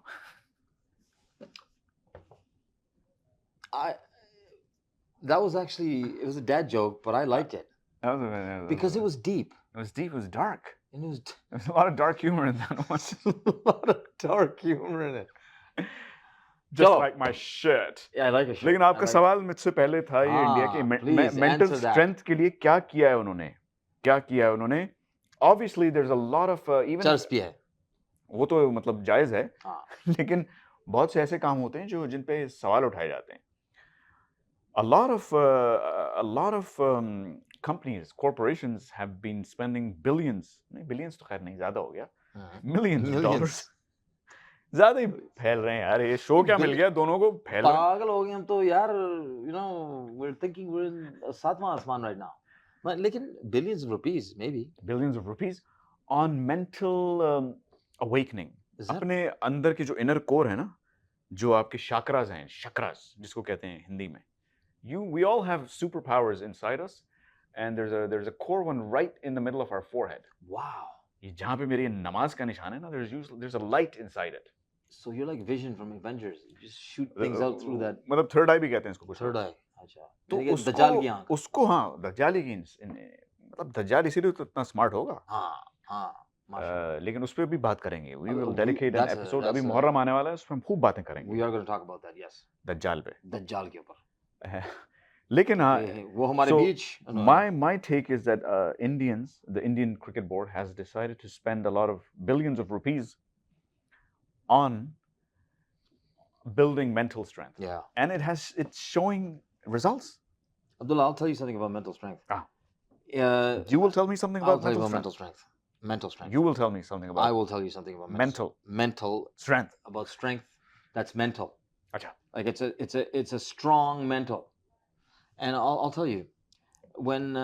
B: That was actually, it was a dad joke, but I liked it. Because it was deep.
A: It was deep, it was dark.
B: And
A: There's a lot of dark humor in that one.
B: a lot of dark humor in it.
A: Just like my shirt.
B: Yeah, I like a shirt.
A: लेकिन आपका सवाल मुझसे पहले था ये India के mental strength के लिए क्या किया है उन्होंने? Obviously there's a lot of even
B: church भी है.
A: वो तो मतलब जायज है. लेकिन बहुत से ऐसे काम होते हैं जो जिन पे सवाल उठाए जाते हैं. A lot of companies, corporations have been spending billions तो खैर नहीं ज़्यादा हो गया, millions of dollars. ज़्यादा ही फैल रहे हैं यार, ये शो क्या मिल गया दोनों को फैल रहे हैं.
B: पागल हो गए हम तो यार, you know, we're thinking we're in सातवां आसमान right now. But लेकिन billions of rupees maybe.
A: Billions of rupees on mental awakening. अपने अंदर के जो inner core है ना, जो आपके chakras हैं, जिसको कहते हैं हिंदी में. We all have superpowers inside us, and there's a core one right in the middle of our forehead.
B: Wow.
A: ये जहाँ पे मेरी नमाज का निशान है ना, there's a light inside it.
B: So you're like Vision from Avengers. You just shoot things out through that.
A: मतलब third eye भी कहते हैं इसको कुछ.
B: Third eye. अच्छा.
A: तो
B: दज्जाल की आँख.
A: उसको हाँ, दज्जाली की मतलब दज्जाल इसीलिए तो इतना स्मार्ट होगा.
B: हाँ.
A: लेकिन उस पर भी बात करेंगे. We will dedicate an episode. अभी मुहर्रम आने वाला है, उस पर हम खूब बातें करेंगे.
B: We are going to talk about that. Yes.
A: दज्जाल पे.
B: दज्जाल के ऊपर.
A: लेकिन हाँ,
B: वो हमारे बीच.
A: My take is that the Indian Cricket Board has decided to spend a lot of billions of rupees on building mental strength.
B: Yeah.
A: And it's showing results.
B: Abdullah, I'll tell you something about mental strength.
A: You will tell me something about
B: mental strength. Mental strength.
A: You will tell me something about.
B: I will tell you something about mental
A: strength.
B: About strength that's mental.
A: Acha.
B: Like it's a strong mental. And I'll tell you, when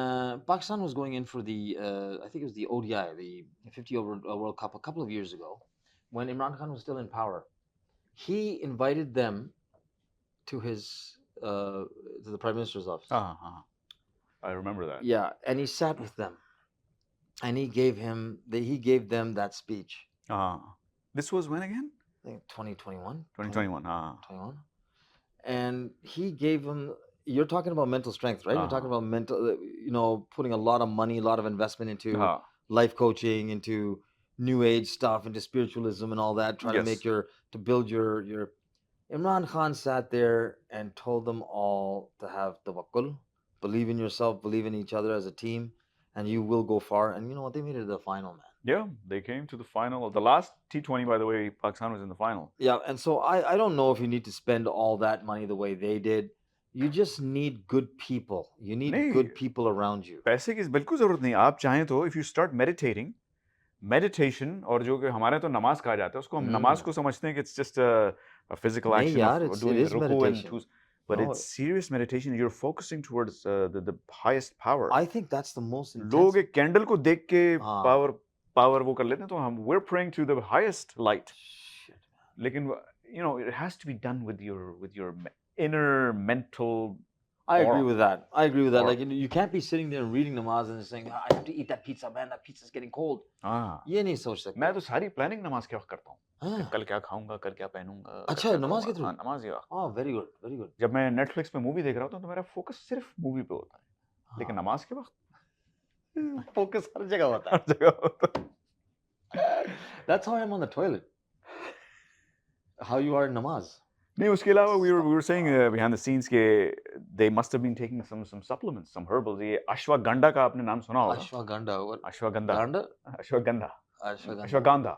B: Pakistan was going in for the I think it was the ODI, the 50 over World Cup a couple of years ago, when Imran Khan was still in power, he invited them to his to the Prime Minister's office.
A: I remember that.
B: Yeah, and he sat with them, and he gave them that speech.
A: This was when again?
B: I think 2021.
A: 2021.
B: 21. And he gave them. You're talking about mental strength, right? You're talking about mental, putting a lot of money, a lot of investment into life coaching, into new age stuff, into spiritualism and all that, trying to build your. Imran Khan sat there and told them all to have tawakkul, believe in yourself, believe in each other as a team, and you will go far. And you know what? They made it to the final, man.
A: Yeah, they came to the final. The last T20, by the way, Pakistan was in the final.
B: Yeah, and so I don't know if you need to spend all that money the way they did. You just need good people. You need good people around you.
A: पैसे की बिल्कुल जरूरत नहीं. आप चाहें तो if you start meditating, meditation और जो कि हमारे तो नमाज कहा जाता है, उसको हम नमाज को समझते हैं कि it's just a physical action of doing ruku and twos. But it's serious meditation. You're focusing towards the highest power.
B: I think that's the most intense.
A: लोग एक कैंडल को देख के power वो कर लेते हैं, तो हम we're praying to the highest light. लेकिन it has to be done with your inner mental
B: I agree with that. I agree with that.
A: Or-
B: Like you can't be sitting there and reading namaz and saying, I have to eat that pizza, man. That pizza's getting cold.
A: हाँ
B: ये नहीं सोच सकते.
A: मैं तो सारी planning नमाज के वक्त करता हूँ कि
B: हाँ.
A: कल क्या खाऊंगा कल क्या पहनूंगा कल
B: अच्छा,
A: क्या
B: नमाज के
A: करूंगा।
B: through?
A: हाँ, नमाज के वक्त
B: Oh, very good, very good.
A: जब मैं नेटफ्लिक्स पे मूवी देख रहा होता हूँ तो मेरा फोकस सिर्फ मूवी पे होता है लेकिन नमाज के वक्त
B: Focus हर जगह होता
A: हर जगह होता है
B: है. That's how I am on the toilet. How you are in namaz.
A: नहीं उसके अलावा we were saying behind the scenes के they must have been taking some supplements, some herbals. ये अश्वगंधा का आपने नाम सुना होगा?
B: Ashwagandha. What?
A: Ashwagandha.
B: Ganda?
A: Ashwagandha.
B: Ashwagandha.
A: Ashwagandha.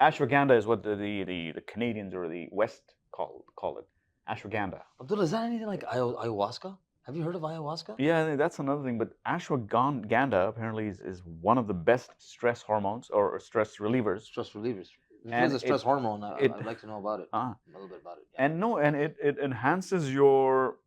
A: Ashwagandha is what the Canadians or the West call it. Ashwagandha.
B: Abdullah, is that anything like ayahuasca? Have you heard of ayahuasca?
A: Yeah, that's another thing. But ashwagandha apparently is one of the best stress hormones or stress relievers.
B: Stress relievers. If
A: And
B: it's a stress hormone, I'd
A: it-
B: like to know about it.
A: Ah.
B: A little bit about it. Yeah.
A: And it enhances your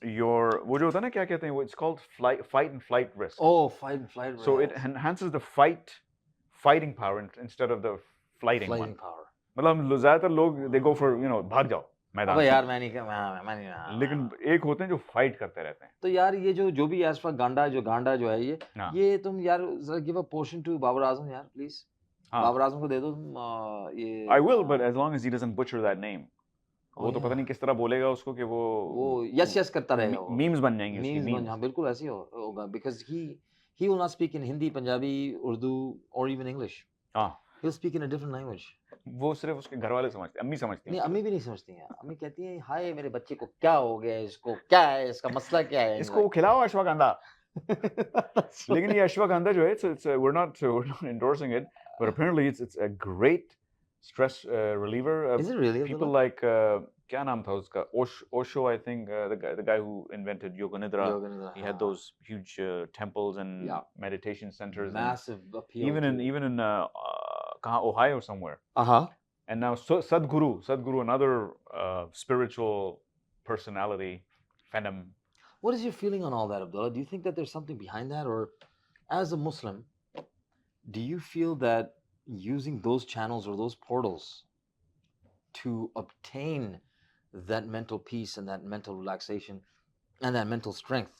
A: वो जो होता है ना क्या कहते हैं वो it's called fight and flight risk.
B: Oh, fight and flight.
A: So it
B: yes.
A: enhances the fighting power instead of the flighting
B: Flighting
A: one.
B: power.
A: मतलब ज़्यादातर लोग they go for भाग जाओ मैदान
B: अबे
A: से।
B: यार मैं नहीं
A: लेकिन एक होते हैं जो फाइट करते रहते हैं।
B: तो यार ये जो भी गांडा जो है
A: हाँ।
B: ये तुम यार जरा give a portion to Babar Azam यार प्लीज
A: हाँ।
B: बाबर आजम को दे दो तुम ये
A: I will, but as long as he doesn't butcher that name. वो तो
B: yeah.
A: पता नहीं किस तरह बोलेगा उसको कि वो
B: यस करता रहेगा वो
A: मीम्स बन जाएंगे उसकी
B: मीम्स
A: memes.
B: हाँ बिल्कुल ऐसे ही होगा because he will not speak in Hindi, Punjabi, Urdu or even English.
A: हाँ
B: He'll speak in a different language.
A: वो सिर्फ उसके घर वाले समझते अम्मी समझती
B: नहीं
A: हैं
B: अम्मी भी नहीं समझती हैं अम्मी कहती हैं हाय मेरे बच्चे को क्या हो गया इसको क्या है इसका मसला क्या है
A: इसको खिलाओ अश्वगंधा लेकिन ये अश्वगंधा जो है it's we're not endorsing it but apparently it's a great stress reliever.
B: Is it really?
A: People like क्या नाम था उसका Osho I think the guy who invented Yoga Nidra. He had those huge temples and
B: Yeah.
A: meditation centers
B: massive appeal
A: and even in कहाँ Ohio somewhere.
B: uh-huh
A: And now Sadhguru, another spiritual personality, phenom.
B: What is your feeling on all that, Abdullah? Do you think that there's something behind that? Or as a Muslim, do you feel that using those channels or those portals to obtain that mental peace and that mental relaxation and that mental strength,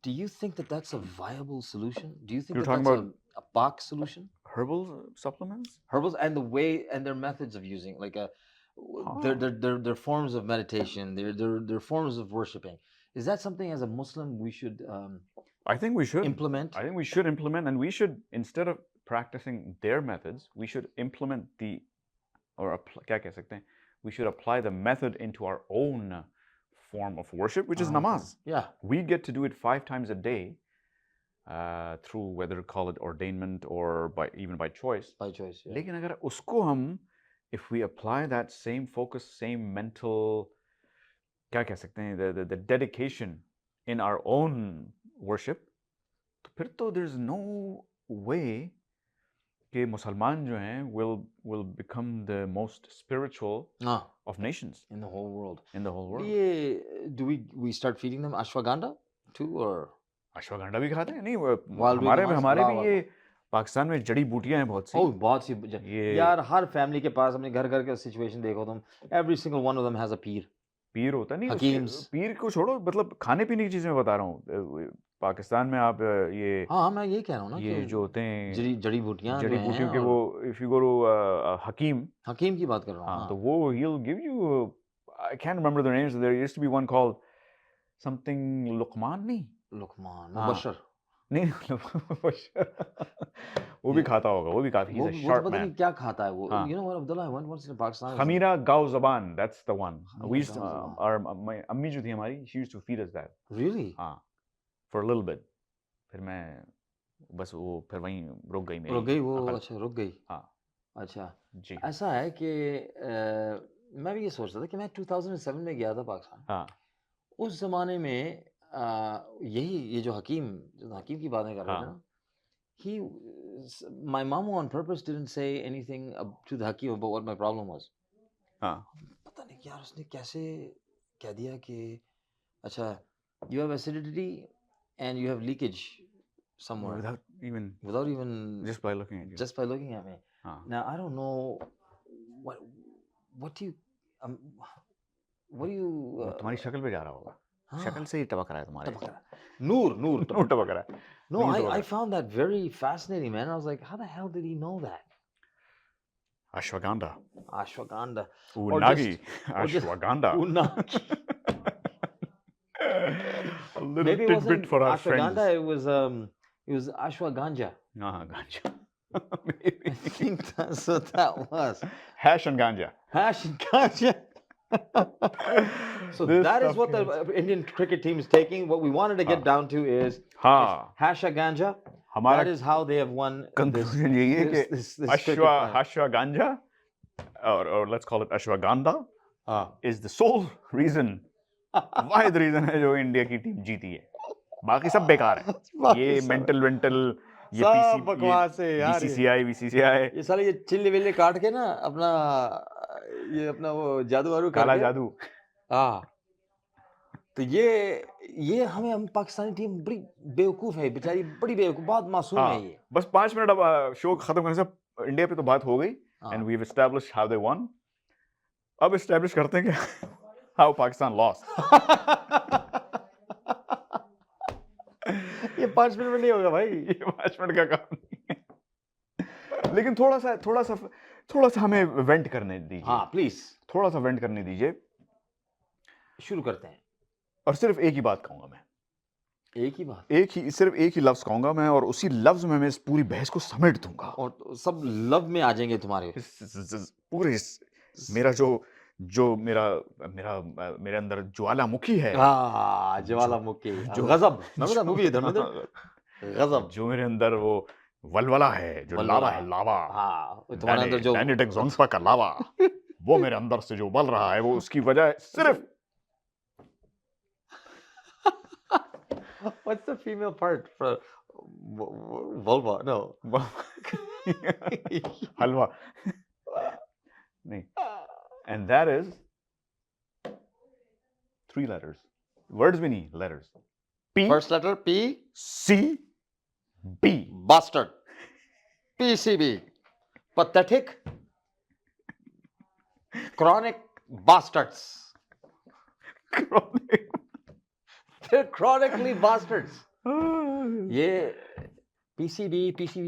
B: do you think that that's a viable solution? Do you think
A: You're
B: that
A: talking
B: that's
A: about
B: a Bach solution?
A: Herbal supplements?
B: Herbals and the way and their methods of using like their forms of meditation, their forms of worshiping. Is that something as a Muslim we should
A: I think we should
B: implement?
A: I think we should implement, and we should, instead of practicing their methods, we should implement क्या कह सकते हैं? We should apply the method into our own form of worship, which is namaz.
B: Yeah.
A: We get to do it 5 times a day through whether call it ordainment or even by choice.
B: By choice. Yeah.
A: लेकिन अगर उसको हम, if we apply that same focus, same mental, क्या कह सकते हैं, the dedication in our own worship, तो फिर तो there's no way कि मुसलमान जो हैं will become the most spiritual of nations
B: in the whole world.
A: In the whole world.
B: Do we start feeding them ashwagandha too, or
A: ashwagandha भी खाते हैं? नहीं, हमारे भी ये पाकिस्तान में जड़ी बूटियां हैं बहुत सी.
B: Oh, बहुत सी यार हर फैमिली के पास अपने घर का सिचुएशन देखो तुम. Every single one of them has a peer.
A: पीर होता नहीं,
B: हकीम्स.
A: पीर को छोड़ो, मतलब खाने पीने की चीजें मैं बता रहा हूँ. पाकिस्तान में आप ये
B: हाँ मैं ये कह रहा हूँ ना
A: ये जो होते हैं
B: जड़ी बूटियां
A: के वो if you go to हकीम
B: की बात कर रहा हूँ.
A: हाँ तो वो he'll give you, I can't remember their names. There used to be one called something Luqman, नहीं
B: लुकमान मुबशर
A: नहीं मुबशर वो भी खाता होगा, वो भी काफी he's a sharp
B: पता
A: man.
B: नहीं क्या खाता है वो.
A: हाँ.
B: You know what, Abdullah, I went once in Pakistan.
A: खमीरा गाव ज़बान, that's the one. We used to,
B: Gao
A: our अम्मी जो थी हमारी, she used to feed us that.
B: Really?
A: हाँ, for a little bit. फिर मैं बस वो फिर वहीं रुक गई मेरी.
B: रुक गई वो.
A: अकल.
B: अच्छा रुक गई.
A: हाँ.
B: अच्छा.
A: जी.
B: ऐसा है कि मैं भी ये सोच रहा था कि मैं 2007 में गया था पाकिस्तान.
A: हाँ.
B: उस जमाने में ये जो हकीम की बातें कर रहे थे ना, my mom on purpose didn't say anything to the hakim about what my problem was.
A: हाँ.
B: पता नहीं यार उसने कैसे कह दिया कि अच्छा you have acidity and you have leakage somewhere
A: Without even just by looking at you.
B: Just by looking at me.
A: हाँ.
B: Now I don't know what do you
A: वो तुम्हारी शक्ल पे जा रहा होगा. शक्ल से ही टपक रहा है तुम्हारे
B: टपक रहा है। नूर नूर
A: नूर टपक रहा है
B: No,
A: नील टपक
B: I
A: रहा है
B: found that very fascinating, man. I was like, how the hell did he know that?
A: Ashwagandha
B: Ashwagandha.
A: unagi
B: or just-
A: ashwagandha
B: Unagi.
A: a little
B: Maybe it
A: tidbit
B: wasn't
A: for our
B: ashwagandha,
A: friends
B: it was ashwaganja.
A: ganja maybe
B: I think that's what that was.
A: hash and ganja
B: Hash and ganja. So
A: This
B: that is
A: stuff
B: what the Indian cricket team is taking. What we wanted to get down to is
A: हाँ
B: hash and ganja.
A: हमारा
B: That is how they have won this,
A: conclusion यही है कि
B: this cricket final.
A: ashwagandha or let's call it ashwagandha
B: Ah.
A: is the sole reason वाहिद reason है जो India की team जीती है बाकी सब बेकार है ये मेंटल ये
B: सब बकवास है यार
A: बीसीसीआई
B: ये साले ये चिल्ले विल्ले काट के ना अपना ये अपना वो जादू वारू
A: काला
B: करके
A: जादू
B: हाँ तो ये हम पाकिस्तानी टीम बड़ी बेवकूफ है बेचारी बड़ी बेवकूफ बहुत मासूम है ये
A: बस 5 मिनट अब शो खत्म करने से इंडिया पे तो बात हो गई
B: हाँ।
A: And we have established how they won अब एस्टैब्लिश करते हैं कि हाउ पाकिस्तान लॉस्ट
B: ये 5 मिनट में नहीं होगा भाई
A: ये 5 मिनट का काम नहीं है लेकिन थोड़ा सा हमें वेंट करने दीजिए
B: हाँ प्लीज
A: थोड़ा सा वेंट करने दीजिए
B: शुरू करते हैं
A: और सिर्फ एक ही बात कहूंगा मैं
B: सिर्फ
A: एक ही लफ्ज कहूंगा मैं और उसी लफ्ज में मैं इस पूरी बहस को समेट दूंगा
B: और सब लव में आ जाएंगे तुम्हारे
A: पूरे मेरा जो मेरे अंदर ज्वालामुखी है
B: हाँ ज्वालामुखी
A: जो
B: गजब नर्मदा मूवी धर्मेंद्र गजब
A: जो मेरे अंदर वो वलवला है जो लावा है लावा
B: हाँ तुम्हारे अंदर जो
A: डायनेटिक ज़ोंग्सपा का लावा वो मेरे अंदर से जो बल रहा है वो उसकी वजह सिर्फ
B: What's the female part for vulva? No.
A: हलवा नहीं and that is 3 letters words भी नहीं letters P
B: First letter P
A: C B
B: bastard PCB pathetic chronic bastards
A: chronic
B: they're chronically bastards ये PCB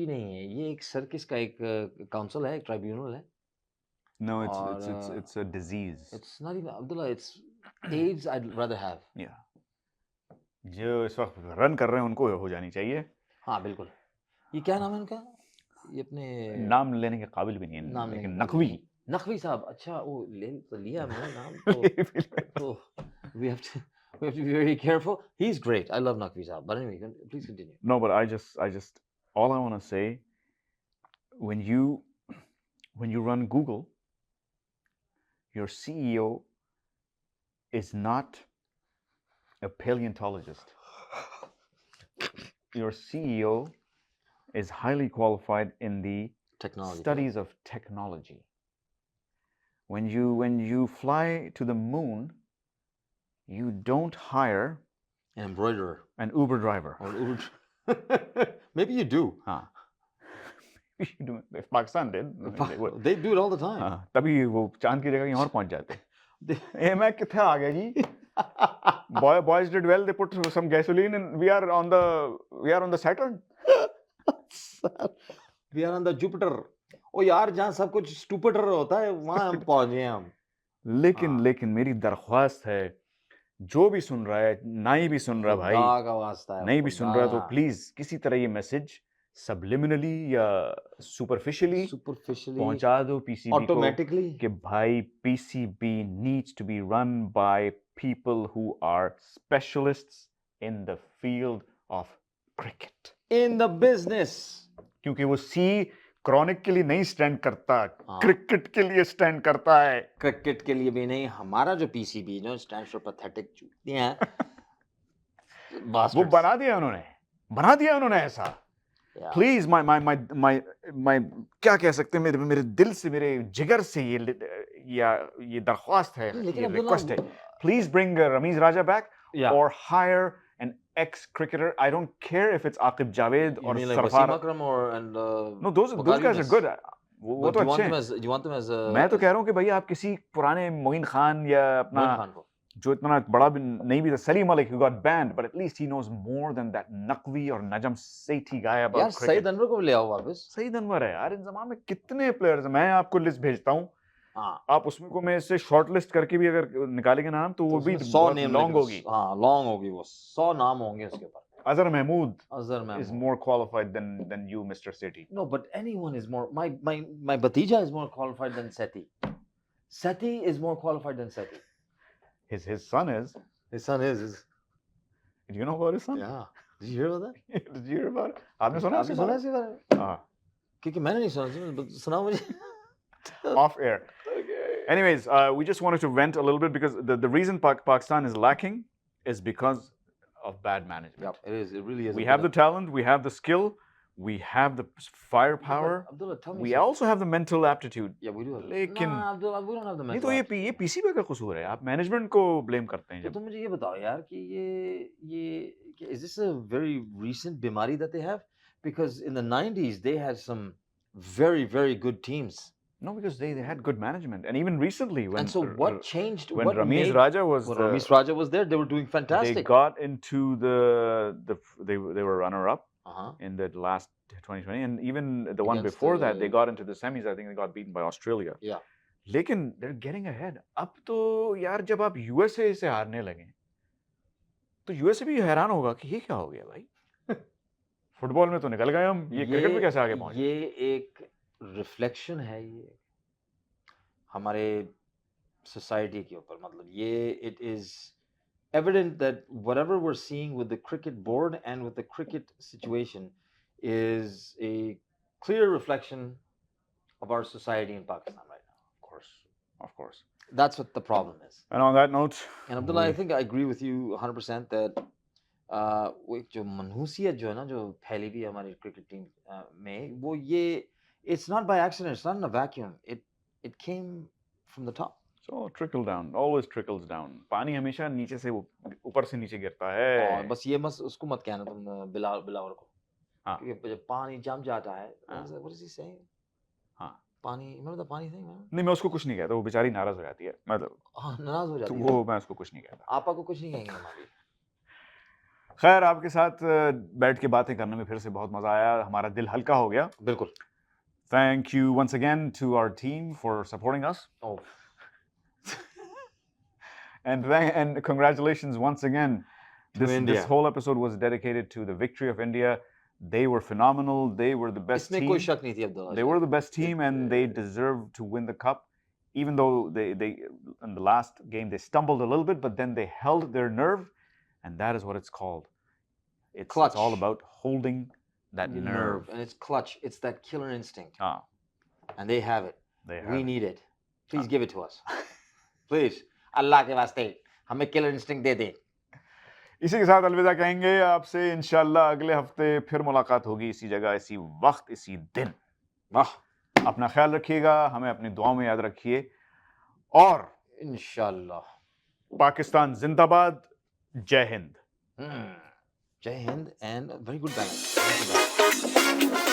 B: नहीं है ये एक सर्किस का एक काउंसिल है एक ट्राइब्यूनल है
A: no it's a disease
B: it's not even Abdullah it's AIDS I'd rather have
A: yeah जो इस वक्त रन कर रहे हैं उनको हो जानी चाहिए
B: हाँ बिल्कुल ये क्या नाम है उनका ये अपने
A: नाम लेने के काबिल भी नहीं है
B: नाम
A: लेकिन
B: लेने नकवी साहब अच्छा वो ले तो लिया मैंने नाम तो we have to be very careful he's great I love Naqvi साहब but anyway please continue
A: no but I just all I want to say when you run Google your CEO is not a paleontologist. Your CEO is highly qualified in the studies of technology. When you fly to the moon, you don't hire
B: an embroiderer,
A: an Uber driver.
B: Or Uber. Maybe you do.
A: You do. If Pakistan did,
B: they do it all the time.
A: तभी वो चांद की जगह यहाँ और पहुँच जाते. मैं किथे आ गया जी? Boys did well. They put some gasoline, and we are on the Saturn.
B: We are on the Jupiter. ओ यार जहाँ सब कुछ स्टूपिडर होता है वहाँ हम पहुँच गए हम.
A: लेकिन मेरी दरख्वास्त है जो भी सुन रहा है नाई भी सुन रहा है भाई नहीं भी सुन रहा है तो प्लीज किसी तरह ये मैसेज सबलिमिनली या सुपरफिशियली पहुंचा दो पीसीबी
B: ऑटोमेटिकली
A: कि भाई PCB needs to be run by people who are specialists in the field of cricket
B: in the business
A: क्योंकि वो सी क्रॉनिक के लिए नहीं स्टैंड करता क्रिकेट के लिए स्टैंड करता है
B: क्रिकेट के लिए भी नहीं हमारा जो पीसीबी जो स्टैंड फॉर पैथेटिक चूतियां हैं
A: वो बना दिया उन्होंने ऐसा प्लीज माय क्या कह सकते हैं मेरे दिल से मेरे जिगर से ये दरख्वास्त है ये रिक्वेस्ट है please bring Ramiz Raja back or hire an ex-cricketer. I don't care if it's Aqib Javed or
B: like
A: Sarfar
B: Akram or and
A: no those guys are good. वो तो अच्छे हैं.
B: You want them as a
A: मैं तो कह रहा हूँ कि भैया आप किसी पुराने मोइन खान या अपना जो इतना बड़ा भी नहीं भी था, Salim Malik, who got banned, but at least he knows more than that Naqvi or Najam Sethi guy about
B: यार
A: cricket.
B: सईद अनवर को भी ले आओ वापस।
A: सईद अनवर है यार, इन जमाने में कितने प्लेयर्स हैं। मैं आपको लिस्ट भेजता हूँ,
B: हाँ
A: आप उसमें को मैं इससे शॉर्ट लिस्ट करके भी अगर निकालेंगे नाम तो वो भी
B: 100 नेम
A: लॉन्ग होगी।
B: हाँ लॉन्ग होगी, वो 100 नाम होंगे उसके ऊपर।
A: Azhar Mahmood
B: Azhar
A: is
B: Mahmood.
A: more qualified than you, Mr. Sethi.
B: No, but anyone is more. My Batija is more qualified than Sethi. Sethi is more qualified than Sethi.
A: His son is.
B: His son is.
A: Do you know about his son?
B: Yeah. Did you hear about that?
A: Did you hear about it? आपने सुना?
B: आपने सुना इसके बारे में?
A: हाँ.
B: क्योंकि मैंने नहीं सुना, सुनाओ मुझे।
A: Off air. Okay. Anyways, we just wanted to vent a little bit because the reason Pakistan is lacking is because of bad management.
B: Yep, it is. It really is.
A: We have the talent, we have the skill, we have the firepower.
B: Abdullah, tell me
A: We
B: something.
A: also have the mental aptitude.
B: Yeah, we do have.
A: लेकिन
B: Nah, Abdullah, we don't have the
A: नहीं
B: mental.
A: तो ये PCB का कसूर है। आप management को blame करते हैं
B: तो
A: जब।
B: तुम मुझे ये बताओ यार कि ये is this a very recent बीमारी that they have? Because in the 90s they had some very good teams.
A: No, because they had good management, and even recently when
B: And so what changed?
A: when
B: what
A: Ramesh
B: made,
A: Raja was
B: when
A: the-
B: Ramesh Raja was there, they were doing fantastic.
A: they got into they were runner up
B: Uh-huh.
A: in the last 2020, and even the one
B: Against
A: before that
B: the-
A: they got into the semis. I think they got beaten by Australia.
B: Yeah.
A: लेकिन they're getting ahead. अब तो यार जब आप USA से हारने लगे तो यूएसए भी हैरान होगा कि ये क्या हो गया भाई। फुटबॉल में तो निकल गए हम, ये क्रिकेट में कैसे आगे पहुंचे।
B: ये एक रिफ्लेक्शन है ये हमारे सोसाइटी के ऊपर। मतलब ये it is evident that whatever we're seeing with the cricket board and with the cricket situation is a clear reflection of our society in Pakistan right now.
A: Of course.
B: That's what the problem is.
A: And on that note,
B: And Abdullah, I think I agree with you 100% that वो एक जो मनहूसियत जो है ना जो फैली हुई है हमारी क्रिकेट टीम में, वो ये it's not by accident, it's not in a vacuum, it came from the top.
A: so trickle down, always trickles down. पानी हमेशा नीचे से ऊपर से नीचे गिरता है।
B: और बस ये मत उसको मत कहना तुम बिलावर को,
A: हाँ।
B: क्योंकि जब पानी जम जाता है,
A: हाँ।
B: what is he saying?
A: हाँ।
B: पानी, remember the पानी thing, man?
A: नहीं, मैं उसको कुछ नहीं कहता, वो बेचारी नाराज हो जाती है। मतलब
B: हाँ, नाराज हो
A: तो
B: जाती है।
A: वो मैं उसको कुछ नहीं कहता।
B: आपा को कुछ नहीं कहेंगे हमारी।
A: खैर, आपके साथ बैठ के बातें करने में फिर से बहुत मजा आया, हमारा दिल हल्का हो गया।
B: बिल्कुल।
A: Thank you once again to our team for supporting us.
B: Oh.
A: And congratulations once again.
B: India.
A: This whole episode was dedicated to the victory of India. They were phenomenal. They were the best
B: इसमें
A: team.
B: कोई शक नहीं थी Abdullah.
A: They were the best team and they deserved to win the cup. Even though they in the last game they stumbled a little bit, but then they held their nerve, and that is what it's called. It's all about holding that nerve.
B: And it's clutch. It's that killer instinct.
A: Ah,
B: And they have it.
A: they have
B: We
A: it.
B: need it. Please give it to us. Please. अल्लाह के वास्ते हमें killer instinct दे दे।
A: इसी के साथ अलविदा कहेंगे आपसे। इंशाल्लाह अगले हफ्ते फिर मुलाकात होगी इसी जगह, इसी वक्त, इसी दिन।
B: वाह।
A: अपना ख्याल रखिएगा, हमें अपनी दुआओं में याद रखिए, और
B: इंशाल्लाह
A: पाकिस्तान जिंदाबाद। जय हिंद।
B: जय Hind and very good balance.